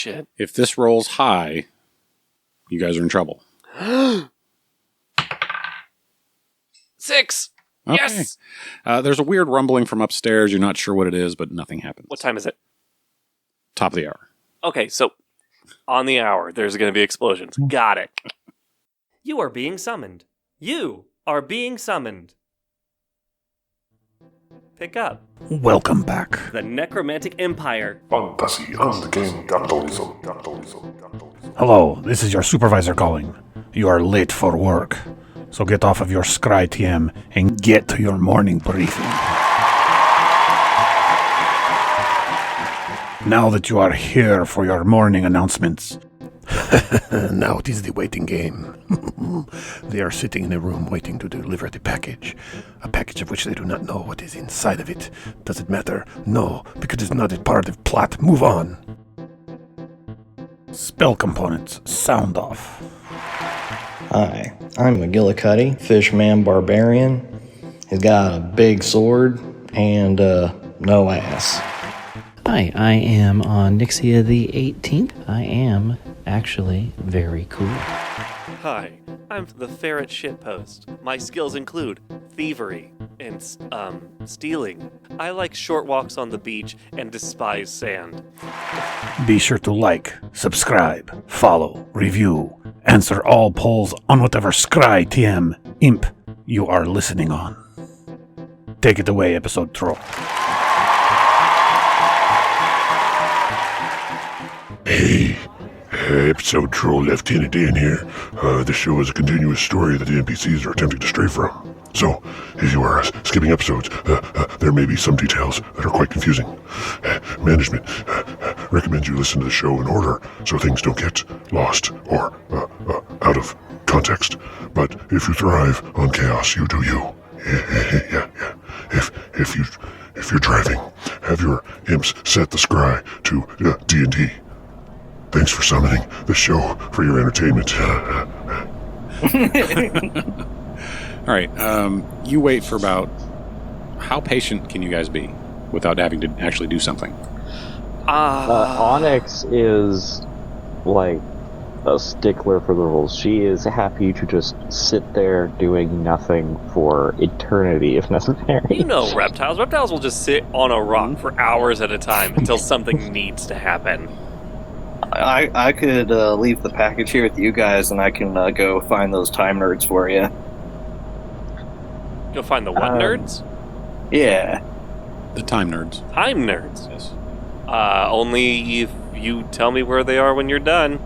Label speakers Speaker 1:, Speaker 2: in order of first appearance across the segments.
Speaker 1: Shit.
Speaker 2: If this rolls high, you guys are in trouble.
Speaker 1: 6!
Speaker 2: Okay.
Speaker 1: Yes!
Speaker 2: There's a weird rumbling from upstairs. You're not sure what it is, but nothing happens.
Speaker 1: What time is it?
Speaker 2: Top of the hour.
Speaker 1: Okay, so on the hour, there's going to be explosions. Got it.
Speaker 3: You are being summoned. You are being summoned. Pick up.
Speaker 4: Welcome back.
Speaker 3: The Necromantic Empire.
Speaker 5: Fantasy and game capitalism.
Speaker 4: Hello, this is your supervisor calling. You are late for work, so get off of your scry TM and get to your morning briefing. Now that you are here for your morning announcements. Now it is the waiting game. They are sitting in a room waiting to deliver the package. A package of which they do not know what is inside of it. Does it matter? No, because it's not a part of the plot. Move on. Spell components, sound off.
Speaker 6: Hi, I'm McGillicuddy, Fishman Barbarian. He's got a big sword and no ass.
Speaker 7: Hi, I am on Nixia the 18th. I am actually very cool.
Speaker 1: Hi, I'm the Ferret Shitpost. My skills include thievery and, stealing. I like short walks on the beach and despise sand.
Speaker 4: Be sure to like, subscribe, follow, review, answer all polls on whatever scry TM imp you are listening on. Take it away, episode troll.
Speaker 5: Hey, episode troll Lieutenant Dan here. This show is a continuous story that the NPCs are attempting to stray from. So, if you are skipping episodes, there may be some details that are quite confusing. Management recommends you listen to the show in order so things don't get lost or out of context. But if you thrive on chaos, you do you. Yeah. If you're driving, have your imps set the scry to D&D. Thanks for summoning the show for your entertainment.
Speaker 2: All right. You wait for about... How patient can you guys be without having to actually do something?
Speaker 8: Onyx is like a stickler for the rules. She is happy to just sit there doing nothing for eternity if necessary.
Speaker 1: You know reptiles. Reptiles will just sit on a rock for hours at a time until something needs to happen.
Speaker 9: I could leave the package here with you guys, and I can go find those time nerds for you.
Speaker 1: You'll find the what nerds?
Speaker 9: Yeah.
Speaker 2: The time nerds.
Speaker 1: Time nerds?
Speaker 2: Yes.
Speaker 1: Only if you tell me where they are when you're done.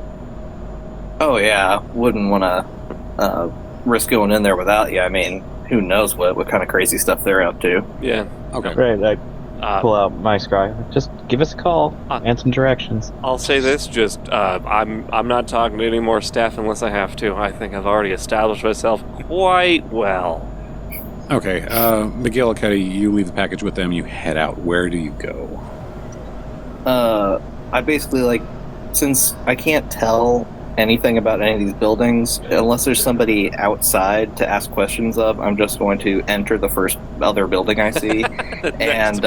Speaker 9: Oh, yeah. Wouldn't want to risk going in there without you. I mean, who knows what kind of crazy stuff they're up to.
Speaker 1: Yeah.
Speaker 2: Okay.
Speaker 8: Right, I pull out my scry. Just give us a call and some directions.
Speaker 1: I'll say this, just, I'm not talking to any more staff unless I have to. I think I've already established myself quite well.
Speaker 2: Okay. McGillicuddy, you leave the package with them. You head out. Where do you go?
Speaker 9: I basically, since I can't tell anything about any of these buildings, unless there's somebody outside to ask questions of, I'm just going to enter the first other building I see and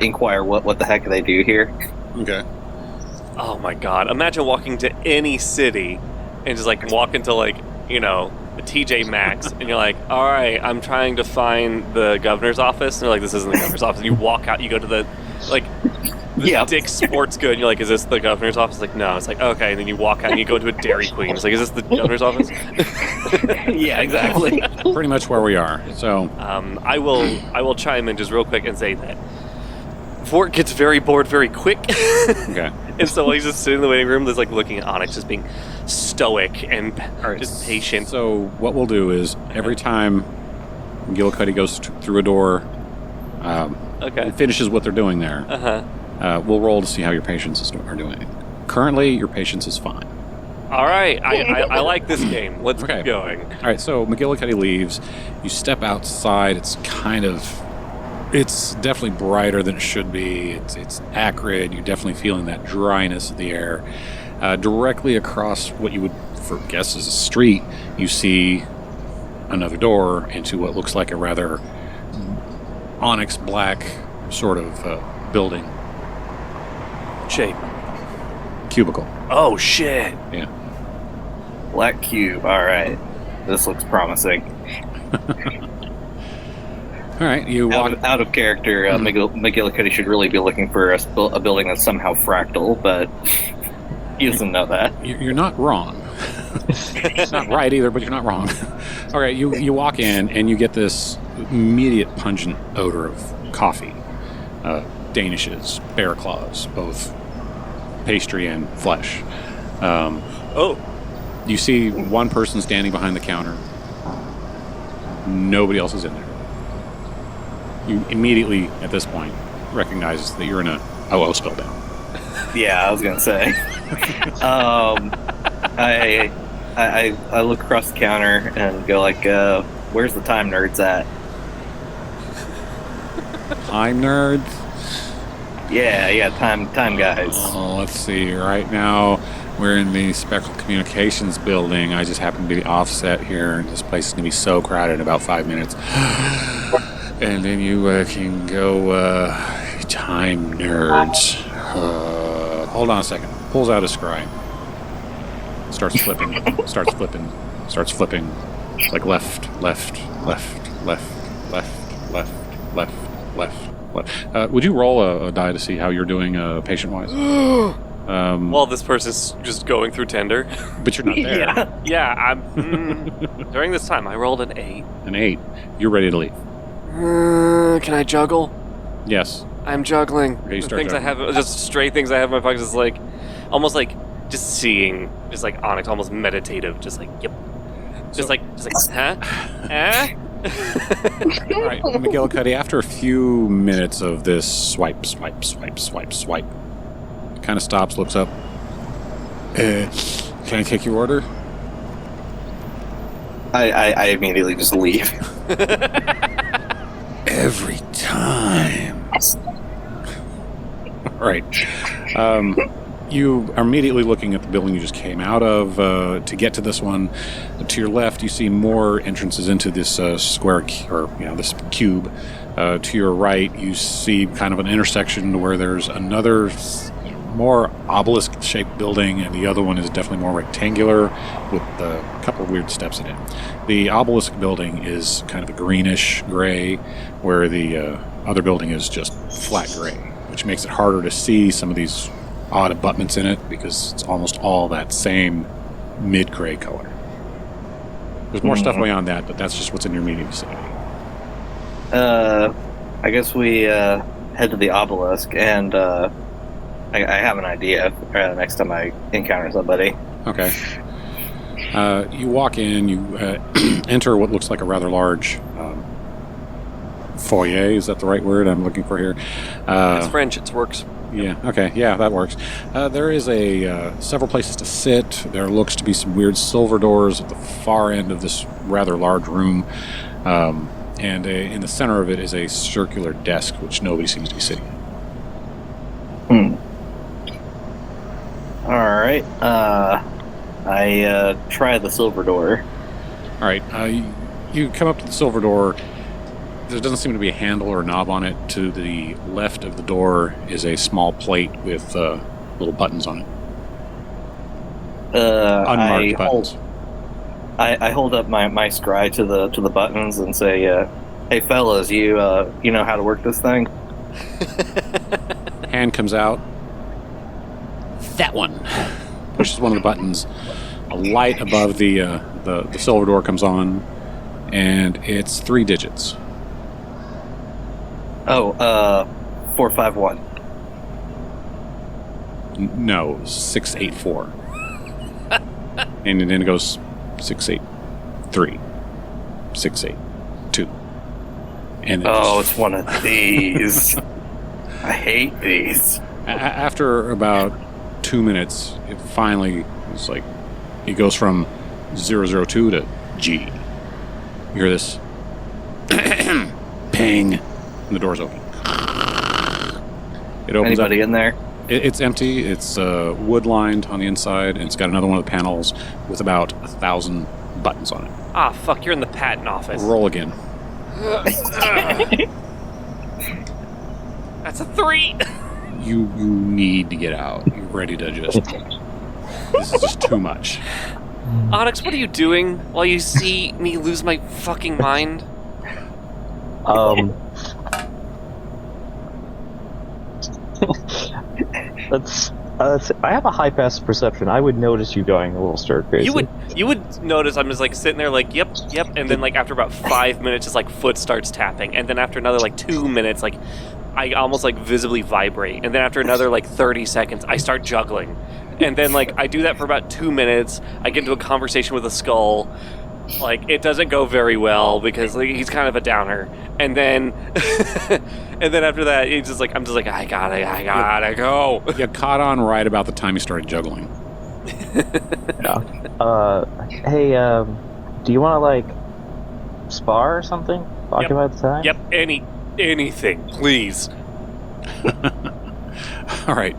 Speaker 9: inquire what the heck they do here.
Speaker 2: Okay.
Speaker 1: Oh my god. Imagine walking to any city and just walk into a TJ Maxx and you're like, alright, I'm trying to find the governor's office, and they're like, this isn't the governor's office, and you walk out, you go to the Dick's Sports Good, and you're like, is this the governor's office? Like, no. It's like, okay, and then you walk out and you go to a Dairy Queen. It's like, is this the governor's office?
Speaker 9: Yeah, exactly.
Speaker 2: Pretty much where we are. So,
Speaker 1: I will chime in just real quick and say that Fort gets very bored very quick.
Speaker 2: okay.
Speaker 1: And so while he's just sitting in the waiting room, there's looking at Onyx, just being stoic and just patient.
Speaker 2: So what we'll do is every time McGillicuddy goes through a door, and finishes what they're doing there. We'll roll to see how your patients are doing. Currently, your patience is fine.
Speaker 1: All right, I like this game. Let's keep going.
Speaker 2: All right, so McGillicuddy leaves. You step outside. It's definitely brighter than it should be. It's acrid. You're definitely feeling that dryness of the air. Directly across what you would guess is a street, you see another door into what looks like a rather onyx black sort of building.
Speaker 1: Shape.
Speaker 2: cubicle.
Speaker 1: Oh shit!
Speaker 2: Yeah.
Speaker 9: Black cube. All right. This looks promising.
Speaker 2: All right, you walk.
Speaker 9: Out of character, McGillicuddy should really be looking for a building that's somehow fractal, but he doesn't know that.
Speaker 2: You're not wrong. It's not right either, but you're not wrong. All right, you walk in and you get this immediate pungent odor of coffee, danishes, bear claws, both pastry and flesh. You see one person standing behind the counter. Nobody else is in there. You immediately, at this point, recognize that you're in a OO spell down.
Speaker 9: Yeah, I was gonna say. I look across the counter and go like, "Where's the time nerds at?"
Speaker 2: Time nerds?
Speaker 9: Yeah, time guys.
Speaker 2: Oh, let's see. Right now, we're in the Spectral Communications building. I just happen to be offset here, and this place is gonna be so crowded in about 5 minutes. And then you can go, time nerds. Hold on a second. Pulls out a scribe. Starts flipping. It's like left. Would you roll a die to see how you're doing patient-wise?
Speaker 1: While this person's just going through tender.
Speaker 2: But you're not there.
Speaker 1: Yeah, I'm... during this time, I rolled an 8.
Speaker 2: An 8. You're ready to leave.
Speaker 1: Can I juggle?
Speaker 2: Yes.
Speaker 1: I'm juggling.
Speaker 2: Okay, you
Speaker 1: The
Speaker 2: start
Speaker 1: things
Speaker 2: juggling.
Speaker 1: I have, just straight things I have in my pockets, is like, almost like just seeing, just like Onyx, almost meditative, just like, yep. Just like, huh? Huh?
Speaker 2: All right, McGillicuddy, after a few minutes of this swipe, kind of stops, looks up. Can I take your order?
Speaker 9: I immediately just leave.
Speaker 2: Every time. All right. You are immediately looking at the building you just came out of. To get to this one, to your left, you see more entrances into this this cube. To your right, you see kind of an intersection where there's another more obelisk-shaped building, and the other one is definitely more rectangular with a couple of weird steps in it. The obelisk building is kind of a greenish gray, where the other building is just flat gray, which makes it harder to see some of these odd abutments in it because it's almost all that same mid-gray color. There's more stuff beyond that, but that's just what's in your immediate vicinity.
Speaker 9: I guess we head to the obelisk, and I have an idea next time I encounter somebody.
Speaker 2: Okay. You walk in, you enter what looks like a rather large foyer. Is that the right word I'm looking for here?
Speaker 1: It's French, it works.
Speaker 2: Yeah, okay, yeah, that works. There is several places to sit. There looks to be some weird silver doors at the far end of this rather large room. And in the center of it is a circular desk, which nobody seems to be sitting at.
Speaker 9: All right. I try the silver door.
Speaker 2: All right. You come up to the silver door. There doesn't seem to be a handle or a knob on it. To the left of the door is a small plate with little buttons on it. Unmarked buttons.
Speaker 9: I hold up my scry to the buttons and say, "Hey fellas, you know how to work this thing?"
Speaker 2: Hand comes out. That one. Pushes one of the buttons. A light above the silver door comes on, and it's 3 digits.
Speaker 9: Oh, 451.
Speaker 2: No, 684. And then it goes 683, 682, and then
Speaker 9: it's one of these. I hate these.
Speaker 2: After about 2 minutes, it finally is like it goes from 002 to G. You hear this ping, and the door's open. It opens
Speaker 9: Anybody
Speaker 2: up.
Speaker 9: in there?
Speaker 2: It's empty. It's wood lined on the inside, and it's got another one of the panels with about 1,000 buttons on it.
Speaker 1: Ah, fuck, you're in the patent office.
Speaker 2: Roll again.
Speaker 1: That's a 3.
Speaker 2: you need to get out. You're ready to just... This is just too much.
Speaker 1: Onyx, what are you doing while you see me lose my fucking mind?
Speaker 8: I have a high passive perception. I would notice you going a little stir crazy.
Speaker 1: You would notice I'm just like sitting there like yep, and then like after about 5 minutes, just like foot starts tapping, and then after another like 2 minutes, like I almost like visibly vibrate, and then after another like 30 seconds, I start juggling, and then like I do that for about 2 minutes. I get into a conversation with a skull. Like it doesn't go very well because like, he's kind of a downer, and then and then after that, I'm just like I gotta go.
Speaker 2: You caught on right about the time you started juggling.
Speaker 8: Hey, do you want to like spar or something? Occupy the time?
Speaker 1: Yep, anything, please.
Speaker 2: All right.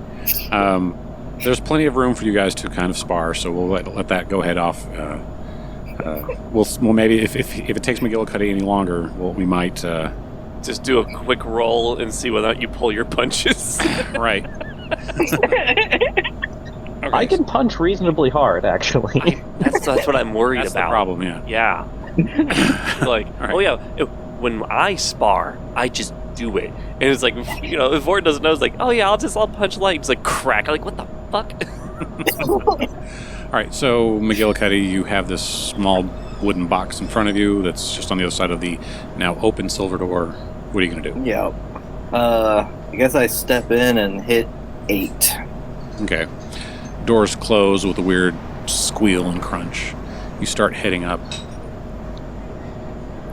Speaker 2: There's plenty of room for you guys to kind of spar, so we'll let that go head off. We'll maybe if it takes McGillicuddy any longer, we might
Speaker 1: just do a quick roll and see whether or not you pull your punches.
Speaker 2: Right.
Speaker 8: Okay. I can punch reasonably hard, actually.
Speaker 1: That's what I'm worried
Speaker 2: That's
Speaker 1: about.
Speaker 2: The problem, yeah.
Speaker 1: Yeah. Like, right. Oh yeah, when I spar, I just do it, and it's like if Vort doesn't know, it's like, oh yeah, I'll punch light. It's like crack. I'm like, what the fuck?
Speaker 2: All right, so McGillicuddy, you have this small wooden box in front of you that's just on the other side of the now open silver door. What are you going to do?
Speaker 9: Yeah. I guess I step in and hit 8.
Speaker 2: Okay. Doors close with a weird squeal and crunch. You start heading up.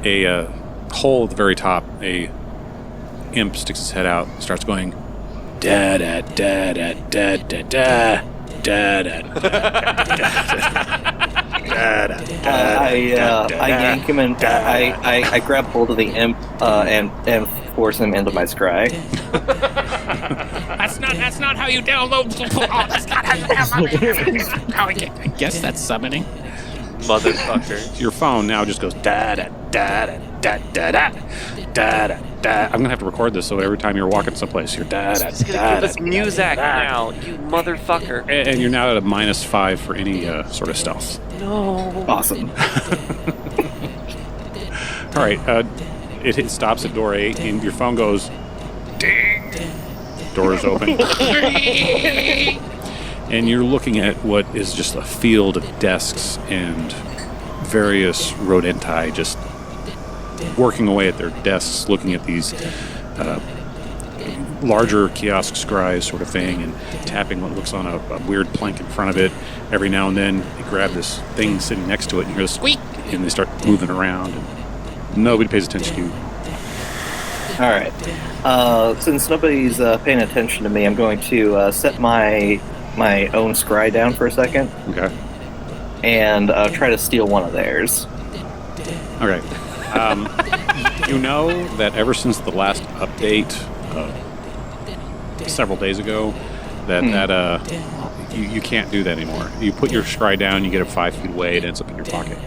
Speaker 2: A hole at the very top, a imp sticks his head out, starts going, da-da-da-da-da-da-da.
Speaker 9: I yank him and I grab hold of the imp and force him into my scry.
Speaker 2: That's not how you download. That's not how you download. I guess that's summoning.
Speaker 1: Motherfucker.
Speaker 2: Your phone now just goes da da da da da da da da da. I'm gonna have to record this so every time you're walking someplace, you're da da da.
Speaker 1: He's gonna give us Muzak now, you motherfucker.
Speaker 2: And you're now at a -5 for any sort of stealth.
Speaker 1: No.
Speaker 9: Awesome.
Speaker 2: All right. It stops at door 8, and your phone goes ding. Door is open. And you're looking at what is just a field of desks and various rodenti just working away at their desks, looking at these larger kiosk scries sort of thing and tapping what looks on a weird plank in front of it. Every now and then they grab this thing sitting next to it and you hear a squeak and they start moving around and nobody pays attention to you.
Speaker 9: All right. Since nobody's paying attention to me, I'm going to set my own scry down for a second.
Speaker 2: Okay.
Speaker 9: And try to steal one of theirs.
Speaker 2: Okay. You know that ever since the last update several days ago, you can't do that anymore. You put your scry down, you get it 5 feet away, it ends up in your pocket.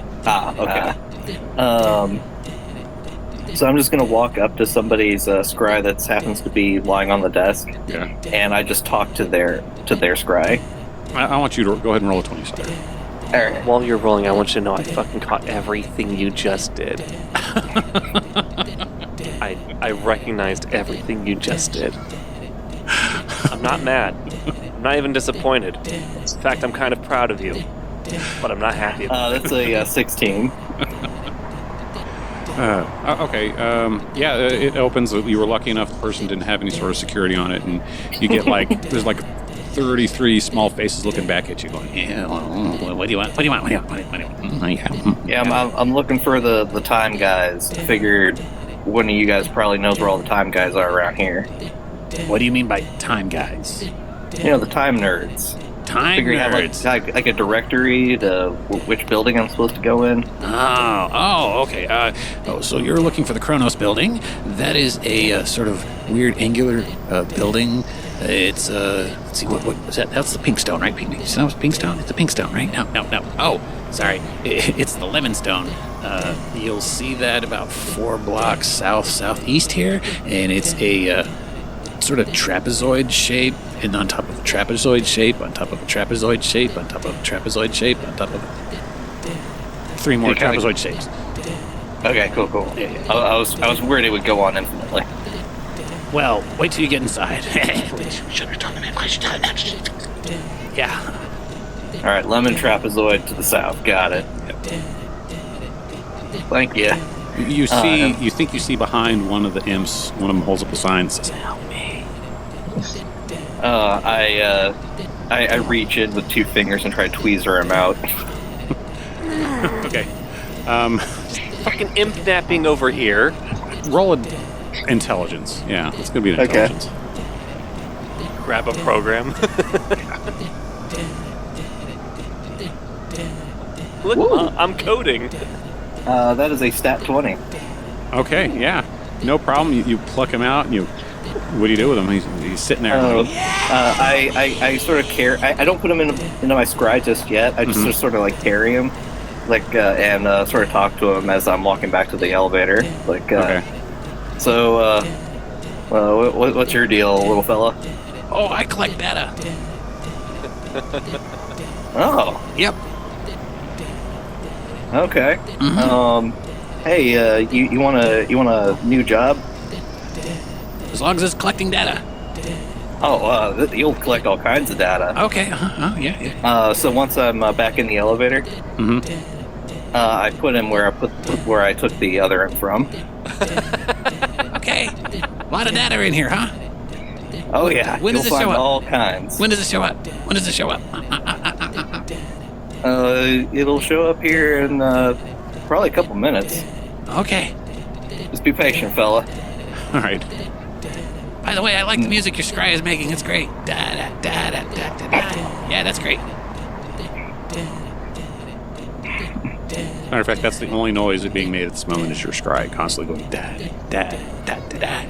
Speaker 9: Okay. So I'm just going to walk up to somebody's scry that happens to be lying on the desk.
Speaker 2: Yeah.
Speaker 9: And I just talk to their scry.
Speaker 2: I want you to go ahead and roll a 20 sided.
Speaker 9: All right.
Speaker 1: While you're rolling, I want you to know I fucking caught everything you just did. I recognized everything you just did. I'm not mad. I'm not even disappointed. In fact, I'm kind of proud of you. But I'm not happy about
Speaker 9: That's a 16.
Speaker 2: Okay. It opens. You were lucky enough the person didn't have any sort of security on it, and you get there's 33 small faces looking back at you, going, "Yeah, what do you want? What do you want? What do you want? What do you want?"
Speaker 9: Yeah, I'm looking for the time guys. I figured one of you guys probably knows where all the time guys are around here.
Speaker 2: What do you mean by time guys?
Speaker 9: You know, the time nerds.
Speaker 2: Time nerds.
Speaker 9: You have like a directory to which building I'm supposed to go in.
Speaker 2: Oh, okay. So you're looking for the Kronos building. That is a sort of weird angular building. It's let's see, what was that? That's the pink stone, right? Pink stone. Pink stone. It's a pink stone, right? No. Oh, sorry. It's the lemon stone. You'll see that about 4 blocks southeast here, and it's a sort of trapezoid shape, and on top of a trapezoid shape, on top of a trapezoid shape, on top of a trapezoid shape, on top of 3 more trapezoid shapes.
Speaker 9: Okay, cool.
Speaker 2: Yeah.
Speaker 9: I was worried it would go on infinitely.
Speaker 2: Well, wait till you get inside. Yeah.
Speaker 9: All right, lemon trapezoid to the south. Got it. Thank you.
Speaker 2: You see, you think you see behind one of the imps. One of them holds up a sign that says, "Help me."
Speaker 9: I reach in with 2 fingers and try to tweezer him out.
Speaker 2: Okay.
Speaker 1: Fucking imp napping over here.
Speaker 2: Roll an intelligence. Yeah, it's gonna be an intelligence.
Speaker 1: Grab a program. Look, I'm coding.
Speaker 9: That is a stat 20.
Speaker 2: Okay, yeah, no problem. You pluck him out, and what do you do with him? He's sitting there.
Speaker 9: I sort of carry. I don't put him into my scry just yet. I just sort of like carry him, and sort of talk to him as I'm walking back to the elevator.
Speaker 2: Okay.
Speaker 9: So, what's your deal, little fella?
Speaker 2: Oh, I collect data.
Speaker 9: Oh.
Speaker 2: Yep.
Speaker 9: Okay. Hey, you want a new job?
Speaker 2: As long as it's collecting data.
Speaker 9: Oh, you'll collect all kinds of data.
Speaker 2: Okay. Yeah.
Speaker 9: So once I'm back in the elevator, I put him where I took the other end from.
Speaker 2: Okay. A lot of data in here, huh?
Speaker 9: Oh yeah.
Speaker 2: When does it
Speaker 9: You'll
Speaker 2: show
Speaker 9: find
Speaker 2: up?
Speaker 9: all kinds.
Speaker 2: When does it show up?
Speaker 9: It'll show up here in probably a couple minutes.
Speaker 2: Okay.
Speaker 9: Just be patient, fella.
Speaker 2: All right. By the way, I like the music your scry is making. It's great. Da da da da da da. Yeah, that's great. Matter of fact, that's the only noise that's being made at this moment is your scry constantly going da da da da da.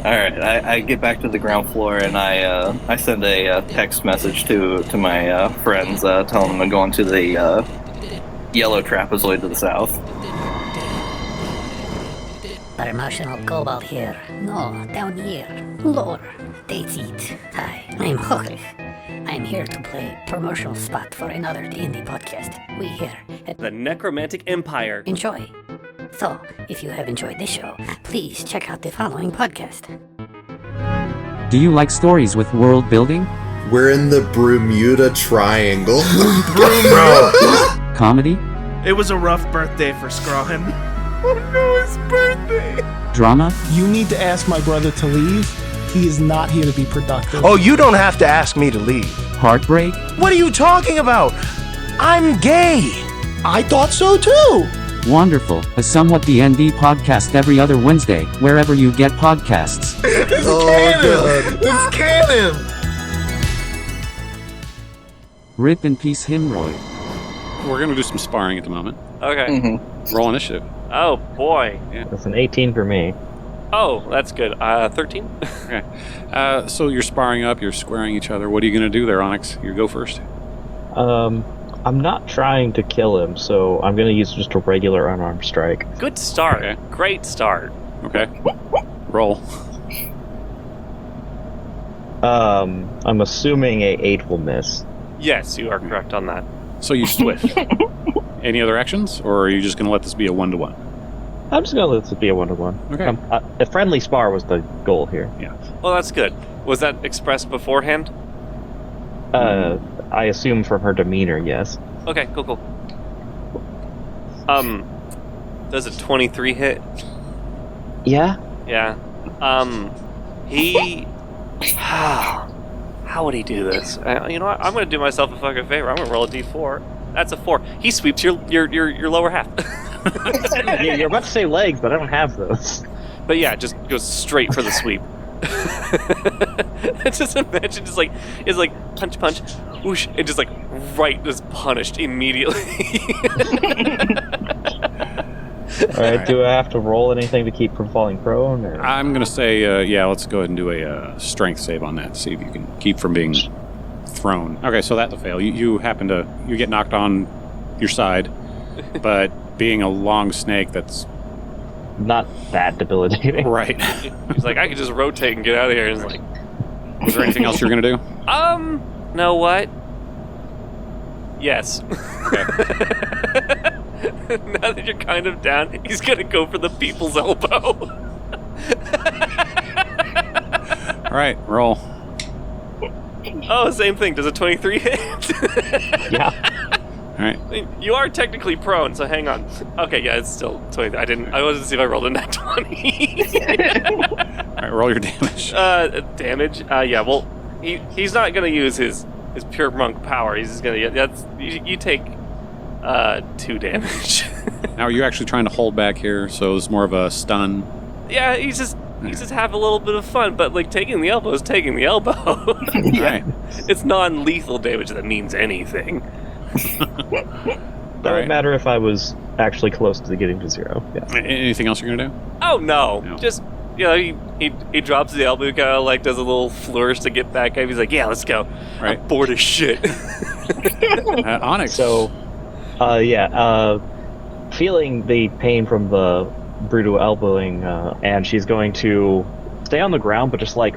Speaker 9: All right, I get back to the ground floor and I send a text message to my friends telling them I'm going to the yellow trapezoid to the south.
Speaker 10: Promotional cobalt here. No, down here. Lower. That's it. Hi, I'm Jorge. I'm here to play promotional spot for another D&D podcast. We here at
Speaker 3: The Necromantic Empire.
Speaker 10: Enjoy. So, if you have enjoyed this show, please check out the following podcast.
Speaker 11: Do you like stories with world building?
Speaker 12: We're in the Bermuda Triangle.
Speaker 13: Bro.
Speaker 11: Comedy?
Speaker 13: It was a rough birthday for Scrawlin. Oh no, his birthday!
Speaker 11: Drama?
Speaker 14: You need to ask my brother to leave. He is not here to be productive.
Speaker 13: Oh, you don't have to ask me to leave.
Speaker 11: Heartbreak?
Speaker 13: What are you talking about? I'm gay!
Speaker 14: I thought so too!
Speaker 11: Wanderful, a Somewhat DnD podcast every other Wednesday, wherever you get podcasts.
Speaker 13: This is canon!
Speaker 11: Rip in peace, Himroy.
Speaker 2: We're going to do some sparring at the moment.
Speaker 1: Okay.
Speaker 2: Roll initiative.
Speaker 1: Oh, boy.
Speaker 2: Yeah.
Speaker 8: That's an 18 for me.
Speaker 1: Oh, that's good. 13?
Speaker 2: Okay. So you're sparring up, you're squaring each other. What are you going to do there, Onyx? You go first.
Speaker 8: I'm not trying to kill him, so I'm going to use just a regular unarmed strike.
Speaker 1: Good start.
Speaker 2: Okay.
Speaker 1: Great start.
Speaker 2: Okay. Roll.
Speaker 8: I'm assuming a 8 will miss.
Speaker 1: Yes, you are correct on that.
Speaker 2: So you swift. Any other actions, or are you just going to let this be a 1-to-1?
Speaker 8: I'm just going to let this be a 1-to-1.
Speaker 2: Okay.
Speaker 8: A friendly spar was the goal here.
Speaker 2: Yeah.
Speaker 1: Well, that's good. Was that expressed beforehand?
Speaker 8: I assume from her demeanor, yes.
Speaker 1: Okay, cool. Does a 23 hit?
Speaker 8: Yeah?
Speaker 1: Yeah. He... How would he do this? You know what? I'm going to do myself a fucking favor. I'm going to roll a d4. That's a 4. He sweeps your lower half.
Speaker 8: You're about to say legs, but I don't have those.
Speaker 1: But yeah, just goes straight for the sweep. Just imagine it's like punch, whoosh, and just just punished immediately.
Speaker 8: Alright, do I have to roll anything to keep from falling prone? Or?
Speaker 2: I'm going to say, let's go ahead and do a strength save on that. See if you can keep from being thrown. Okay, so that'll fail. You get knocked on your side, but being a long snake that's
Speaker 8: not that debilitating.
Speaker 2: Right.
Speaker 1: He's like, I could just rotate and get out of here. And he's like,
Speaker 2: was there anything else you were going to do?
Speaker 1: know what? Yes.
Speaker 2: Okay.
Speaker 1: Now that you're kind of down, he's gonna go for the people's elbow.
Speaker 2: All right, roll.
Speaker 1: Oh, same thing. Does a 23 hit?
Speaker 8: Yeah.
Speaker 2: All right.
Speaker 1: You are technically prone, so hang on. Okay, yeah, it's still 20. I wanted to see if I rolled a nat 20.
Speaker 2: All right, roll your damage.
Speaker 1: Damage? Yeah, well, he's not gonna use his pure monk power. He's just gonna, you take 2 damage.
Speaker 2: Now, are you actually trying to hold back here? So it's more of a stun.
Speaker 1: Yeah, he's just have a little bit of fun, but like taking the elbow is taking the elbow.
Speaker 2: Right.
Speaker 1: It's non-lethal damage that means anything.
Speaker 8: That would matter if I was actually close to getting to 0. Yeah.
Speaker 2: Anything else you're gonna do?
Speaker 1: Oh no. Just he drops the elbow, kind of like does a little flourish to get back up. He's like, yeah, let's go.
Speaker 2: Right.
Speaker 1: I'm bored as shit.
Speaker 2: Onyx.
Speaker 8: So, feeling the pain from the brutal elbowing, and she's going to stay on the ground, but just like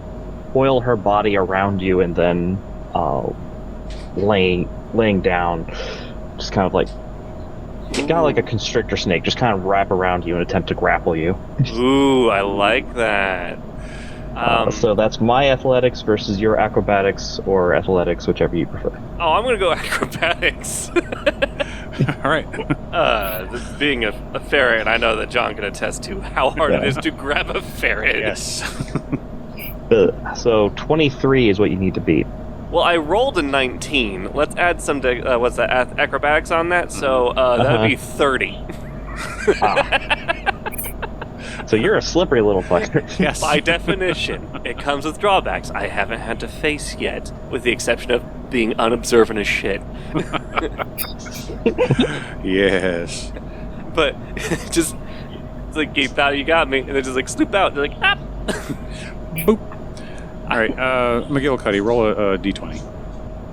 Speaker 8: coil her body around you, and then laying down, just kind of like a constrictor snake, just kind of wrap around you and attempt to grapple you.
Speaker 1: Ooh, I like that.
Speaker 8: So that's my athletics versus your acrobatics or athletics, whichever you prefer.
Speaker 1: Oh, I'm gonna go acrobatics.
Speaker 2: All right.
Speaker 1: This being a ferret, I know that John can attest to how hard it is to grab a ferret.
Speaker 2: Yes.
Speaker 8: So 23 is what you need to beat.
Speaker 1: Well, I rolled a 19. Let's add some what's that, acrobatics on that? So that would be 30.
Speaker 8: So you're a slippery little fucker.
Speaker 2: Yes.
Speaker 1: By definition, it comes with drawbacks I haven't had to face yet, with the exception of being unobservant as shit.
Speaker 2: Yes.
Speaker 1: But it's like you thought you got me, and then just like sloop out. They're like, ah.
Speaker 2: Boop. All right, McGillicuddy, roll a d20.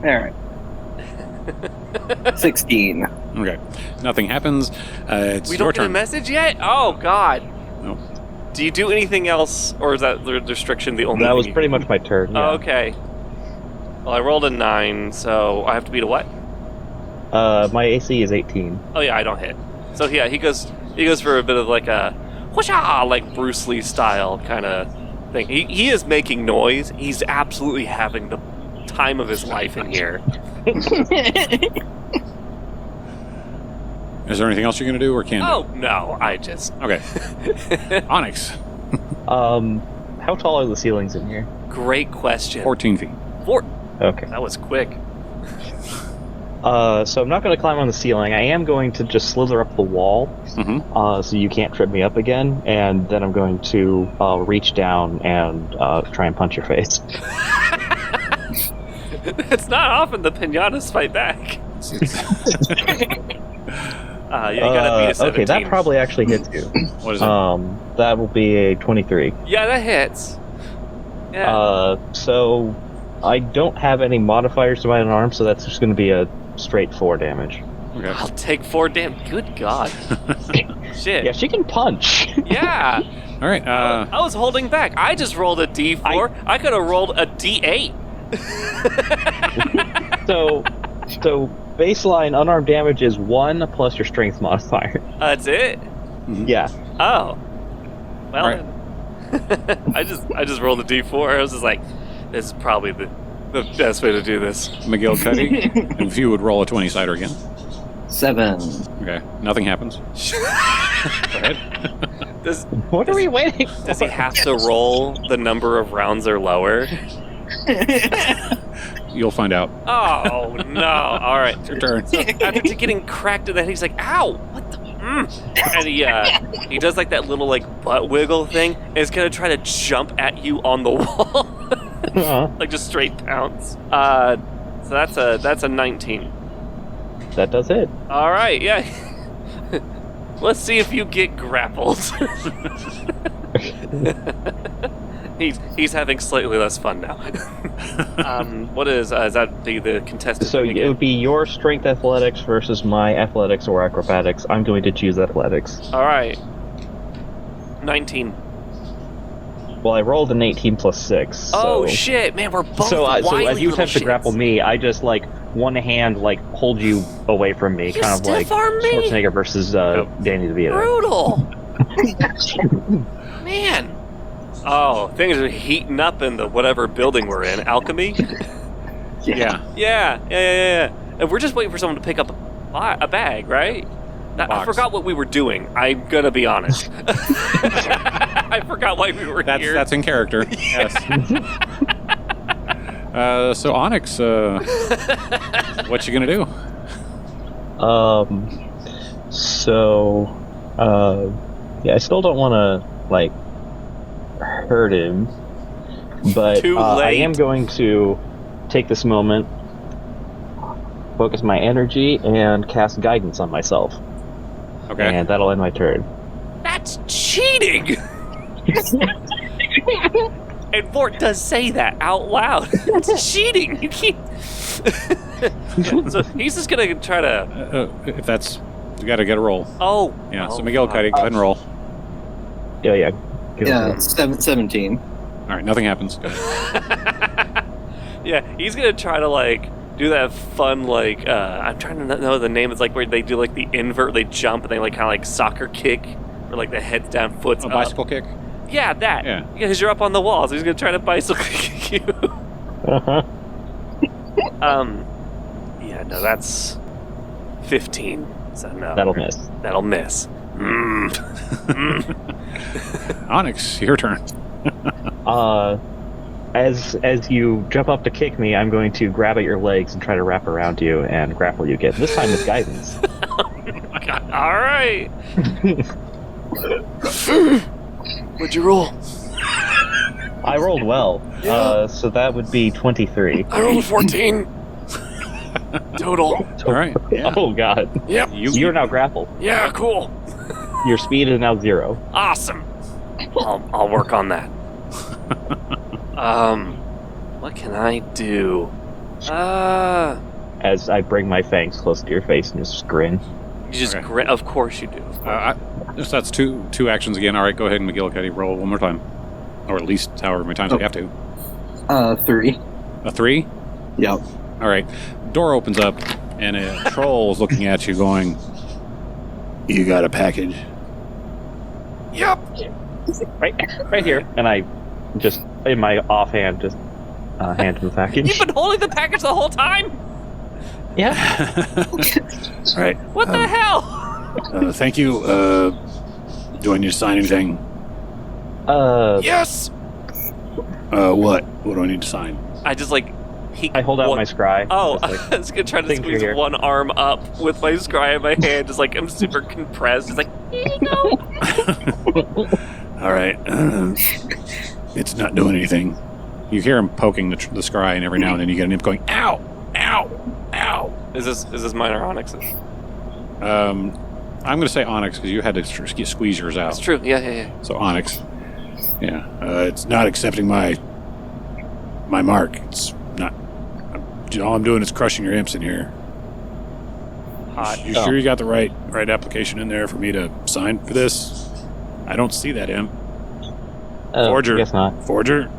Speaker 9: All right. 16.
Speaker 2: Okay. Nothing happens. It's
Speaker 1: We
Speaker 2: your
Speaker 1: don't get a
Speaker 2: turn.
Speaker 1: message yet? Oh, God.
Speaker 2: No.
Speaker 1: Do you do anything else, or is that the restriction the only
Speaker 8: That
Speaker 1: thing
Speaker 8: was
Speaker 1: you
Speaker 8: pretty much my turn. Yeah.
Speaker 1: Oh, okay. Well, I rolled a 9, so I have to beat a what?
Speaker 8: My AC is 18.
Speaker 1: Oh, yeah, I don't hit. So, yeah, he goes for a bit of like a whoosha, like Bruce Lee style kind of thing. He is making noise. He's absolutely having the time of his life in here.
Speaker 2: Is there anything else you're going to do or can do?
Speaker 1: Oh, no, I just...
Speaker 2: Okay. Onyx.
Speaker 8: How tall are the ceilings in here?
Speaker 1: Great question.
Speaker 2: 14 feet.
Speaker 8: Okay.
Speaker 1: That was quick.
Speaker 8: So I'm not going to climb on the ceiling. I am going to just slither up the wall, so you can't trip me up again, and then I'm going to reach down and try and punch your face.
Speaker 1: It's not often the pinatas fight back. Yeah, you gotta beat a 17.
Speaker 8: Okay, that probably actually hits you.
Speaker 2: What is it?
Speaker 8: That will be a 23.
Speaker 1: Yeah, that hits. Yeah.
Speaker 8: So I don't have any modifiers to my arm, so that's just going to be a straight 4 damage.
Speaker 2: Okay.
Speaker 1: I'll take 4 damage. Good God. Shit.
Speaker 8: Yeah, she can punch.
Speaker 1: Yeah.
Speaker 2: All right.
Speaker 1: I was holding back. I just rolled a D4. I could have rolled a D8.
Speaker 8: So baseline unarmed damage is 1 plus your strength modifier.
Speaker 1: That's it?
Speaker 8: Yeah.
Speaker 1: Oh. Well,
Speaker 2: Right.
Speaker 1: I just rolled a D4. I was just like, this is probably the best way to do this.
Speaker 2: McGillicuddy, and if you would roll a 20-sider again.
Speaker 9: 7.
Speaker 2: Okay. Nothing happens. Go ahead.
Speaker 8: What are we waiting for?
Speaker 1: Does he have to roll the number of rounds or lower?
Speaker 2: You'll find out.
Speaker 1: Oh, no. All right.
Speaker 2: It's your turn.
Speaker 1: So after getting cracked in the head, he's like, ow, what the... And he does like that little like butt wiggle thing, and he's going to try to jump at you on the wall. Like just straight pounce. So that's a 19.
Speaker 8: That does it.
Speaker 1: All right, yeah. Let's see if you get grappled. He's having slightly less fun now. What is that the contested?
Speaker 8: So it would be your strength athletics versus my athletics or acrobatics. I'm going to choose athletics.
Speaker 1: All right. 19.
Speaker 8: Well, I rolled an 18 plus 6. So.
Speaker 1: Oh shit, man, we're both
Speaker 8: So as
Speaker 1: wily
Speaker 8: you
Speaker 1: little
Speaker 8: attempt to
Speaker 1: shits.
Speaker 8: grapple me, I just like one hand like hold you away from me,
Speaker 1: You
Speaker 8: kind of like
Speaker 1: stiff-arm me?
Speaker 8: Schwarzenegger versus Danny DeVito.
Speaker 1: Brutal. Man. Oh, things are heating up in the whatever building we're in. Alchemy? Yeah. And we're just waiting for someone to pick up a bag, right? I forgot what we were doing. I'm gonna be honest. I forgot why we were here.
Speaker 2: That's in character. Yes. So Onyx, what you gonna do?
Speaker 8: Yeah, I still don't want to like hurt him, but
Speaker 1: Too
Speaker 8: I
Speaker 1: late.
Speaker 8: am going to take this moment, focus my energy, and cast guidance on myself.
Speaker 2: Okay.
Speaker 8: And that'll end my turn.
Speaker 1: That's cheating! And Fort does say that out loud. That's cheating! You can't... So he's just gonna try to...
Speaker 2: If that's... You gotta get a roll.
Speaker 1: Oh!
Speaker 2: Yeah, so Miguel, go ahead and roll.
Speaker 8: Yeah.
Speaker 9: Yeah, 17.
Speaker 2: Alright, nothing happens. Go ahead.
Speaker 1: Yeah, he's gonna try to, like, do that fun, like, I'm trying to know the name. It's like where they do, like, the invert, they jump, and they, like, kind of, like, soccer kick, or, like, the head's down, foot's
Speaker 2: A
Speaker 1: up.
Speaker 2: bicycle kick?
Speaker 1: Yeah, that.
Speaker 2: Yeah.
Speaker 1: Because you're up on the wall, so he's gonna try to bicycle kick you. Yeah, no, that's 15. So no.
Speaker 8: That'll miss.
Speaker 1: That'll miss.
Speaker 2: Onyx, your turn.
Speaker 8: As you jump up to kick me, I'm going to grab at your legs and try to wrap around you and grapple you again. This time with guidance.
Speaker 1: All right. What'd you roll?
Speaker 8: I rolled well. So that would be 23.
Speaker 1: I rolled a 14. Total.
Speaker 2: All right. Yeah.
Speaker 8: Oh god.
Speaker 1: Yep.
Speaker 8: You're now grappled.
Speaker 1: Yeah, cool.
Speaker 8: Your speed is now 0.
Speaker 1: Awesome. I'll work on that. What can I do?
Speaker 8: As I bring my fangs close to your face and just grin.
Speaker 1: You just grin. Of course you do.
Speaker 2: That's two actions again. All right, go ahead and McGillicuddy roll one more time, or at least however many times we have to.
Speaker 9: 3.
Speaker 2: A 3?
Speaker 9: Yep.
Speaker 2: All right. Door opens up, and a troll is looking at you, going, "You got a package?"
Speaker 1: Yep.
Speaker 8: Right here. And I just in my offhand just hand him the package.
Speaker 1: You've been holding the package the whole time?
Speaker 8: Yeah.
Speaker 2: All right.
Speaker 1: What the hell?
Speaker 2: Thank you. Do I need to sign anything?
Speaker 1: Yes.
Speaker 2: What? What do I need to sign?
Speaker 1: I just like.
Speaker 8: I hold out my scry.
Speaker 1: Oh,
Speaker 8: just, like,
Speaker 1: I was gonna try to
Speaker 8: things
Speaker 1: squeeze
Speaker 8: here.
Speaker 1: one arm up with my scry in my hand, just like I'm super compressed. It's like, here you go.
Speaker 2: All right. It's not doing anything. You hear him poking the scry, and every now and then you get an imp going, "Ow! Ow! Ow!"
Speaker 1: Is this mine or Onyx's?
Speaker 2: I'm going to say Onyx because you had to squeeze yours out.
Speaker 1: That's true. Yeah.
Speaker 2: So Onyx. Yeah. It's not accepting my mark. It's not. All I'm doing is crushing your imps in here.
Speaker 1: Hot.
Speaker 2: You sure you got the right application in there for me to sign for this? I don't see that imp. Forger.
Speaker 8: I guess not.
Speaker 2: Forger.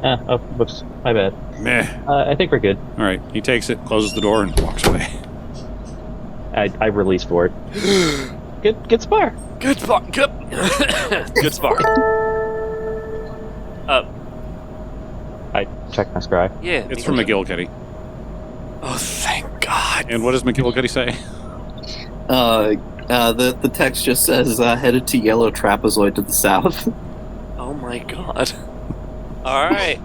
Speaker 8: Oh, whoops. My bad.
Speaker 2: Meh.
Speaker 8: I think we're good.
Speaker 2: All right. He takes it, closes the door, and walks away.
Speaker 8: I release for it. Good spar.
Speaker 1: Good spar. Good spar.
Speaker 8: I check my scry.
Speaker 1: Yeah.
Speaker 2: It's from McGillicuddy.
Speaker 1: Oh, thank God.
Speaker 2: And what does McGillicuddy say?
Speaker 9: The text just says headed to yellow trapezoid to the south.
Speaker 1: Oh my God. All right.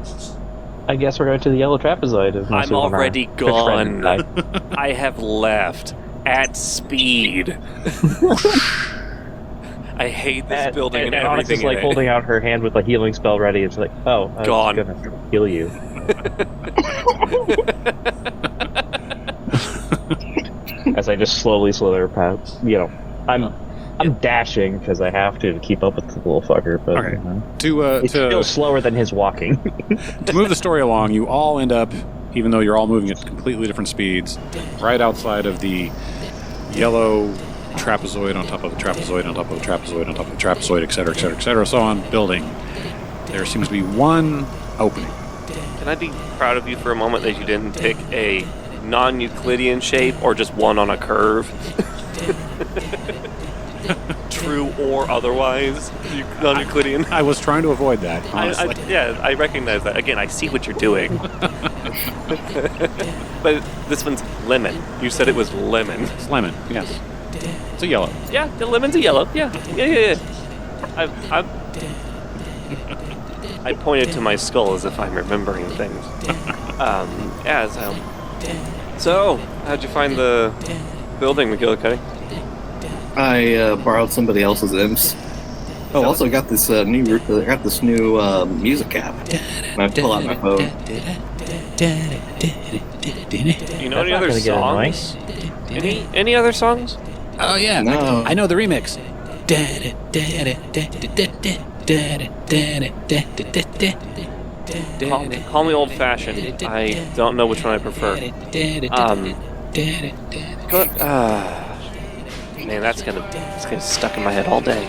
Speaker 8: I guess we're going to the yellow trapezoid.
Speaker 1: I'm already gone. I have left at speed. I hate this building and
Speaker 8: Onyx
Speaker 1: everything
Speaker 8: is like
Speaker 1: in it.
Speaker 8: holding out her hand with a healing spell ready. It's like, oh, I'm
Speaker 1: Gone.
Speaker 8: gonna heal you. As I just slowly slither past, I'm dashing because I have to keep up with the little fucker. But
Speaker 2: Okay.
Speaker 8: it's still slower than his walking.
Speaker 2: To move the story along, you all end up, even though you're all moving at completely different speeds, right outside of the yellow trapezoid on top of a trapezoid on top of a trapezoid on top of a trapezoid, etc., etc., etc., so on, building, there seems to be one opening.
Speaker 1: Can I be proud of you for a moment that you didn't pick a non-Euclidean shape or just one on a curve? True or otherwise, non-Euclidean.
Speaker 2: I was trying to avoid that, honestly.
Speaker 1: I recognize that. Again, I see what you're doing. But this one's lemon. You said it was lemon.
Speaker 2: It's lemon, yes. It's a yellow.
Speaker 1: Yeah, the lemon's a yellow. Yeah. I pointed to my skull as if I'm remembering things. So, how'd you find the building, McGillicuddy?
Speaker 9: I borrowed somebody else's imps. Oh, also got this new music app. And I pull out my phone.
Speaker 1: You know any other songs? Any other songs?
Speaker 2: Oh yeah,
Speaker 9: no.
Speaker 2: I know the remix.
Speaker 1: Call me old-fashioned. I don't know which one I prefer. Man, that's gonna stuck in my head all day.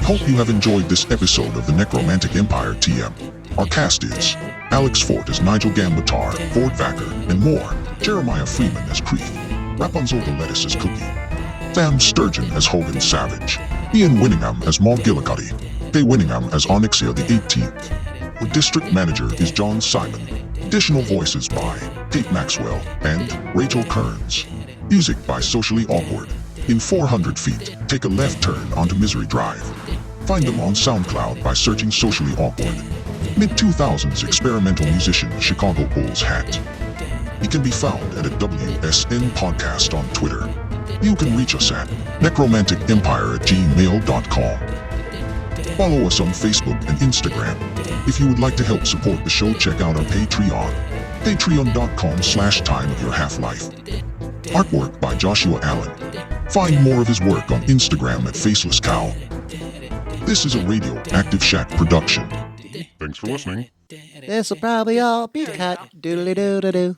Speaker 5: Hope you have enjoyed this episode of the Necromantic Empire TM. Our cast is Alex Fort as Nigel Gambatar, Ford Vacker, and more. Jeremiah Freeman as Creeth, Rapunzel the Lettuce as Cookie, Sam Sturgeon as Hogan Savage, Ian Winningham as Maul Gillicuddy, Kay Winningham as Onyxia the 18th. The district manager is John Simon. Additional voices by Kate Maxwell and Rachel Kearns. Music by Socially Awkward. In 400 feet, take a left turn onto Misery Drive. Find them on SoundCloud by searching Socially Awkward. Mid-2000s experimental musician Chicago Bulls hat. He can be found at a WSN podcast on Twitter. You can reach us at necromanticempire@gmail.com. Follow us on Facebook and Instagram. If you would like to help support the show, check out our Patreon. Patreon.com/Time of Your Half-Life. Artwork by Joshua Allen. Find more of his work on Instagram at Faceless Cow. This is a Radioactive Shack production. Thanks for listening.
Speaker 14: This'll probably all be cut. Doodly-doo-doo-doo.